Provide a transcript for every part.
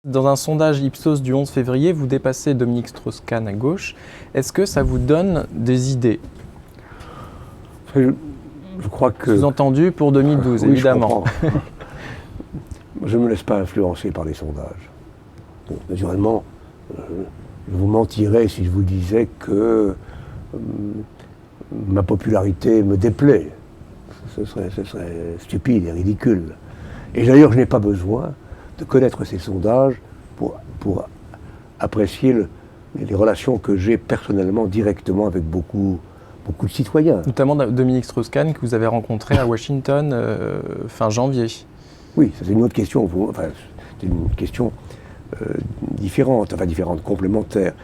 Dans un sondage Ipsos du 11 février, vous dépassez Dominique Strauss-Kahn à gauche. Est-ce que ça vous donne des idées? Je crois que... Sous-entendu pour 2012, oui, évidemment. Je ne me laisse pas influencer par les sondages. Bon, naturellement, je vous mentirais si je vous disais que ma popularité me déplaît. Ce serait stupide et ridicule. Et d'ailleurs, je n'ai pas besoin de connaître ces sondages pour apprécier les relations que j'ai personnellement, directement avec beaucoup de citoyens. Notamment Dominique Strauss-Kahn que vous avez rencontré à Washington fin janvier. Oui, ça c'est une autre question. C'est une question différente, complémentaire.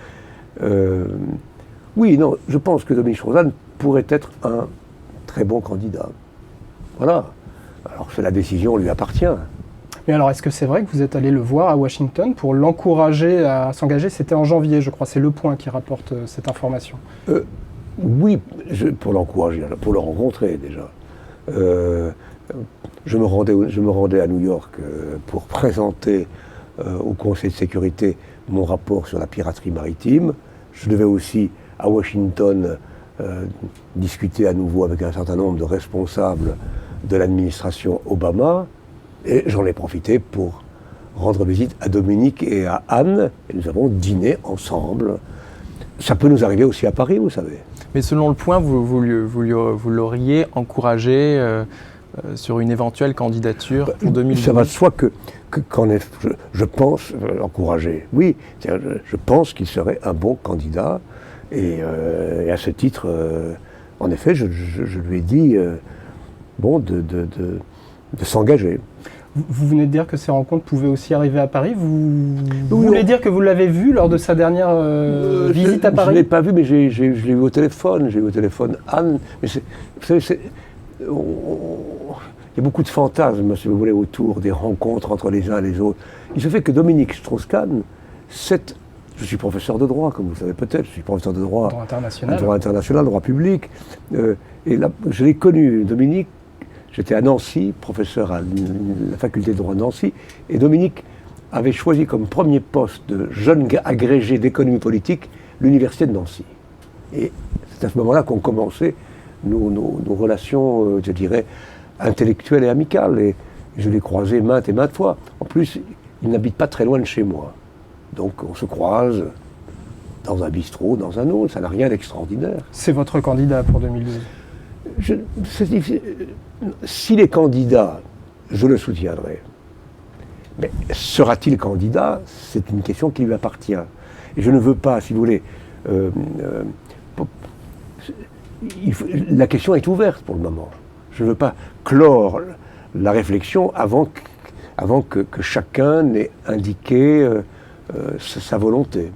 Oui, non, je pense que Dominique Strauss-Kahn pourrait être un très bon candidat. Voilà. Alors la décision lui appartient. Mais alors, est-ce que c'est vrai que vous êtes allé le voir à Washington pour l'encourager à s'engager? C'était en janvier, je crois. C'est Le Point qui rapporte cette information. Oui, pour l'encourager, pour le rencontrer déjà. Je me rendais à New York pour présenter au Conseil de sécurité mon rapport sur la piraterie maritime. Je devais aussi, à Washington, discuter à nouveau avec un certain nombre de responsables de l'administration Obama. Et j'en ai profité pour rendre visite à Dominique et à Anne. Et nous avons dîné ensemble. Ça peut nous arriver aussi à Paris, vous savez. Mais selon Le Point, vous l'auriez encouragé sur une éventuelle candidature pour 2012. Ça va de soi je pense l'encourager. Oui, je pense qu'il serait un bon candidat. Et à ce titre, en effet, je lui ai dit de s'engager. Vous venez de dire que ces rencontres pouvaient aussi arriver à Paris. Vous voulez dire que vous l'avez vu lors de sa dernière visite à Paris? Je ne l'ai pas vu, mais je l'ai vu au téléphone. J'ai eu au téléphone Anne. Mais vous savez, il y a beaucoup de fantasmes, si vous voulez, autour des rencontres entre les uns et les autres. Il se fait que Dominique Strauss-Kahn, je suis professeur de droit, comme vous le savez peut-être. Je suis professeur de droit international, droit public. Et là, je l'ai connu, Dominique. J'étais à Nancy, professeur à la faculté de droit de Nancy, et Dominique avait choisi comme premier poste de jeune agrégé d'économie politique l'université de Nancy. Et c'est à ce moment-là qu'ont commencé nos relations, je dirais, intellectuelles et amicales. Et je l'ai croisé maintes et maintes fois. En plus, il n'habite pas très loin de chez moi. Donc on se croise dans un bistrot, dans un autre, ça n'a rien d'extraordinaire. C'est votre candidat pour 2012? S'il est candidat, je le soutiendrai. Mais sera-t-il candidat? C'est une question qui lui appartient. Et je ne veux pas, si vous voulez... la question est ouverte pour le moment. Je ne veux pas clore la réflexion avant que chacun n'ait indiqué sa volonté.